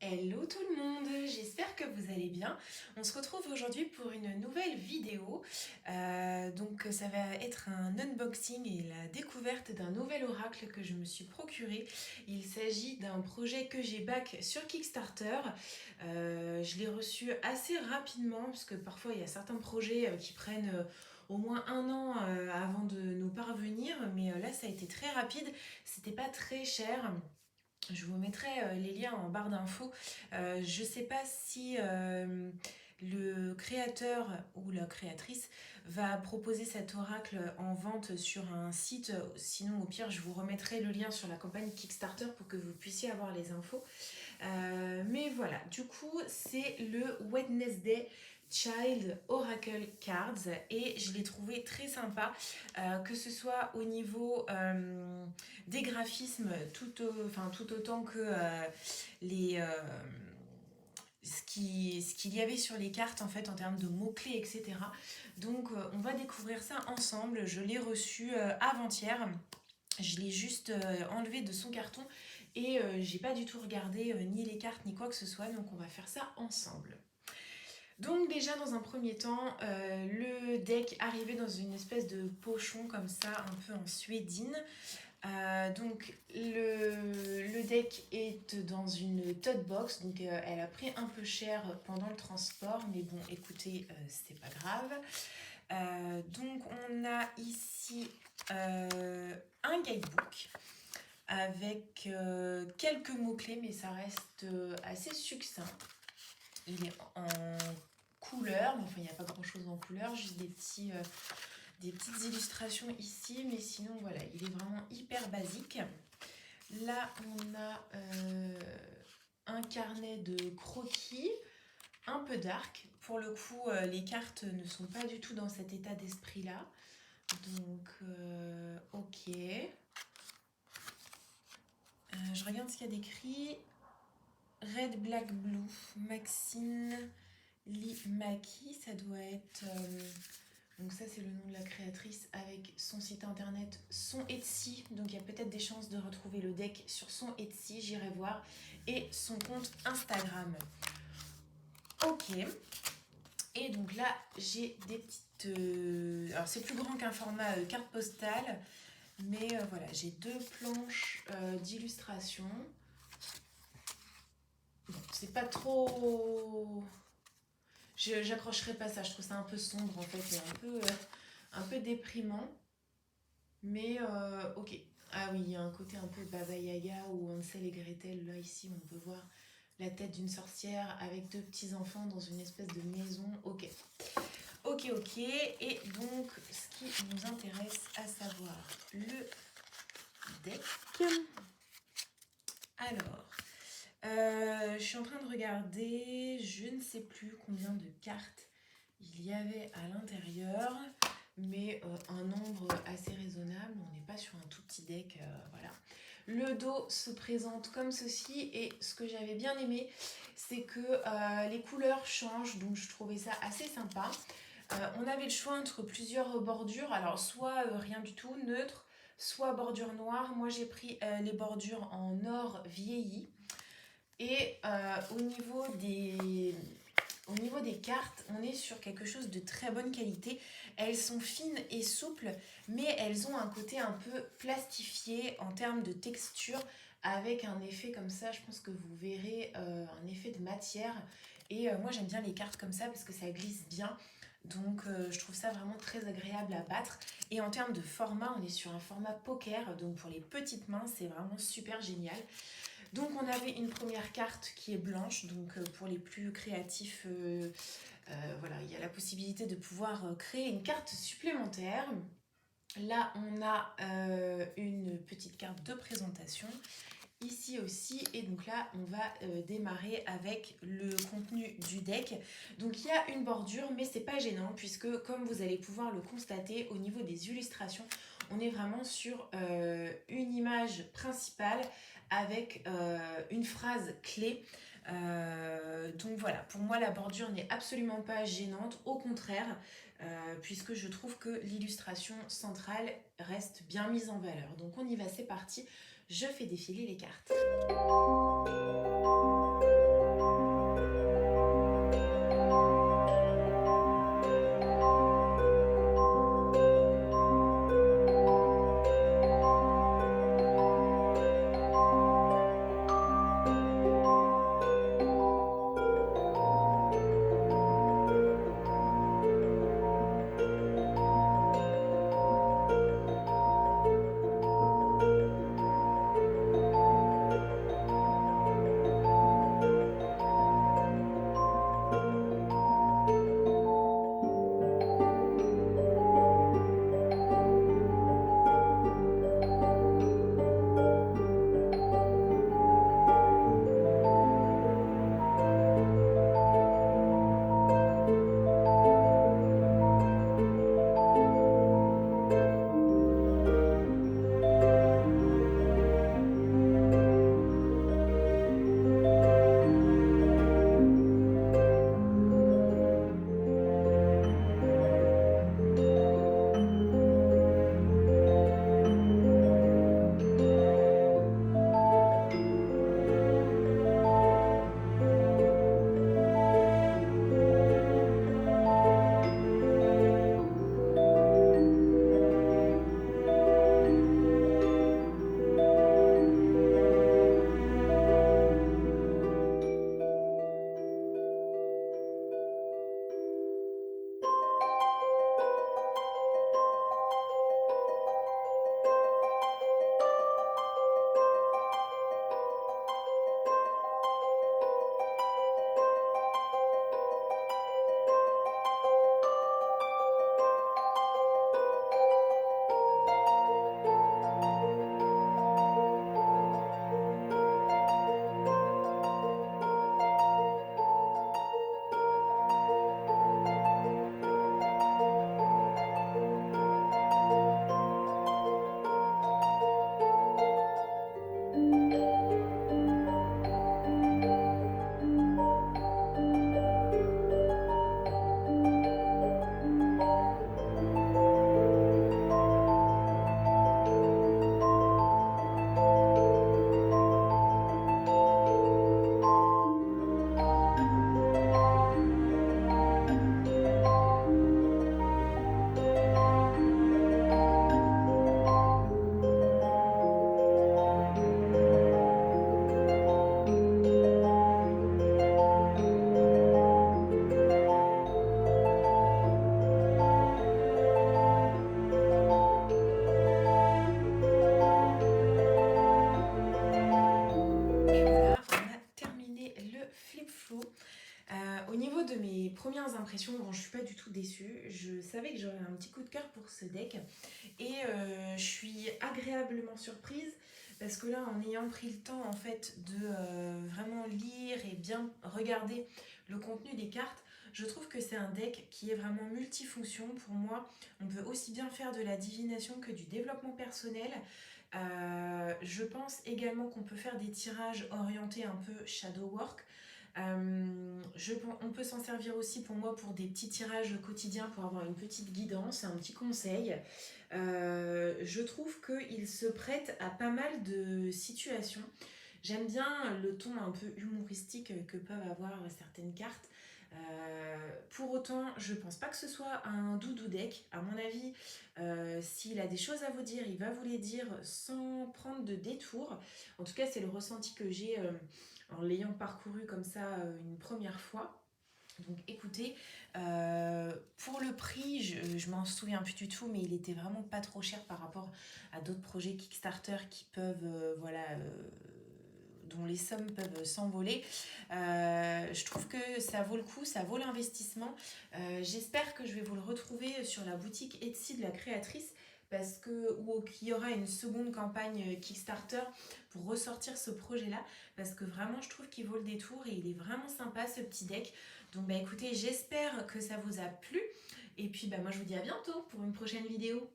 Hello tout le monde, j'espère que vous allez bien. On se retrouve aujourd'hui pour une nouvelle vidéo. Donc ça va être un unboxing et la découverte d'un nouvel oracle que je me suis procuré. Il s'agit d'un projet que j'ai back sur Kickstarter. Je l'ai reçu assez rapidement parce que parfois il y a certains projets qui prennent au moins un an avant de nous parvenir. Mais là ça a été très rapide, c'était pas très cher. Je vous mettrai les liens en barre d'infos. Je ne sais pas si le créateur ou la créatrice va proposer cet oracle en vente sur un site. Sinon, au pire, je vous remettrai le lien sur la campagne Kickstarter pour que vous puissiez avoir les infos. Mais voilà, du coup, c'est le Wednesday Child Oracle Cards et je l'ai trouvé très sympa, que ce soit au niveau des graphismes tout autant que les, ce qu'il y avait sur les cartes en fait en termes de mots-clés, etc. Donc on va découvrir ça ensemble. Je l'ai reçu avant-hier. Je l'ai juste enlevé de son carton et j'ai pas du tout regardé ni les cartes ni quoi que ce soit, donc on va faire ça ensemble. Donc déjà dans un premier temps, le deck arrivait dans une espèce de pochon comme ça, un peu en suédine. Donc le deck est dans une tote box, donc elle a pris un peu cher pendant le transport, mais bon écoutez, c'est pas grave. Donc on a ici un guidebook avec quelques mots-clés, mais ça reste assez succinct. Il est en couleur, mais enfin il n'y a pas grand-chose en couleur, juste des petites illustrations ici, mais sinon voilà, il est vraiment hyper basique. Là, on a un carnet de croquis, un peu dark. Pour le coup, les cartes ne sont pas du tout dans cet état d'esprit-là. Donc, ok. Je regarde ce qu'il y a d'écrit. Red, Black, Blue, Maxine Limaki, ça doit être... donc ça c'est le nom de la créatrice avec son site internet, son Etsy. Donc il y a peut-être des chances de retrouver le deck sur son Etsy, j'irai voir. Et son compte Instagram. Ok. Et donc là j'ai des petites... alors c'est plus grand qu'un format carte postale. Mais voilà, j'ai deux planches d'illustration. Bon, c'est pas trop... J'accrocherai pas ça, je trouve ça un peu sombre en fait, et un peu déprimant. Mais ok. Ah oui, il y a un côté un peu Baba Yaga ou Hansel et Gretel. Là, ici, on peut voir la tête d'une sorcière avec deux petits-enfants dans une espèce de maison. Ok. Ok, ok. Et donc, ce qui nous intéresse, à savoir le deck. Alors, je suis en train de regarder, je ne sais plus combien de cartes il y avait à l'intérieur, mais un nombre assez raisonnable. On n'est pas sur un tout petit deck, voilà. Le dos se présente comme ceci, et ce que j'avais bien aimé, c'est que les couleurs changent, donc je trouvais ça assez sympa. On avait le choix entre plusieurs bordures, alors soit rien du tout, neutre, soit bordure noire. Moi j'ai pris les bordures en or vieilli. Et au niveau des cartes, on est sur quelque chose de très bonne qualité. Elles sont fines et souples, mais elles ont un côté un peu plastifié en termes de texture, avec un effet comme ça. Je pense que vous verrez un effet de matière. Et moi j'aime bien les cartes comme ça parce que ça glisse bien. Donc je trouve ça vraiment très agréable à battre. Et en termes de format, on est sur un format poker. Donc pour les petites mains, c'est vraiment super génial. Donc on avait une première carte qui est blanche, donc pour les plus créatifs, voilà, il y a la possibilité de pouvoir créer une carte supplémentaire. Là on a une petite carte de présentation, ici aussi, et donc là on va démarrer avec le contenu du deck. Donc il y a une bordure, mais c'est pas gênant puisque comme vous allez pouvoir le constater au niveau des illustrations, on est vraiment sur une image principale avec une phrase clé. Donc voilà, pour moi la bordure n'est absolument pas gênante, au contraire, puisque je trouve que l'illustration centrale reste bien mise en valeur. Donc on y va, c'est parti, je fais défiler les cartes. flip flou. Au niveau de mes premières impressions, bon, je suis pas du tout déçue. Je savais que j'aurais un petit coup de cœur pour ce deck et je suis agréablement surprise parce que là, en ayant pris le temps en fait de vraiment lire et bien regarder le contenu des cartes, je trouve que c'est un deck qui est vraiment multifonction. Pour moi, on peut aussi bien faire de la divination que du développement personnel. Je pense également qu'on peut faire des tirages orientés un peu shadow work. On peut s'en servir aussi pour moi pour des petits tirages quotidiens pour avoir une petite guidance, un petit conseil. Je trouve qu'il se prête à pas mal de situations. J'aime bien le ton un peu humoristique que peuvent avoir certaines cartes. Pour autant, je pense pas que ce soit un doudou deck. À mon avis, s'il a des choses à vous dire, il va vous les dire sans prendre de détour. En tout cas, c'est le ressenti que j'ai en l'ayant parcouru comme ça une première fois. Donc écoutez, pour le prix, je m'en souviens plus du tout, mais il était vraiment pas trop cher par rapport à d'autres projets Kickstarter qui peuvent, dont les sommes peuvent s'envoler. Je trouve que ça vaut le coup, ça vaut l'investissement. J'espère que je vais vous le retrouver sur la boutique Etsy de la créatrice parce que ou qu'il y aura une seconde campagne Kickstarter pour ressortir ce projet-là parce que vraiment je trouve qu'il vaut le détour et il est vraiment sympa ce petit deck. Donc bah écoutez, j'espère que ça vous a plu et puis bah moi je vous dis à bientôt pour une prochaine vidéo.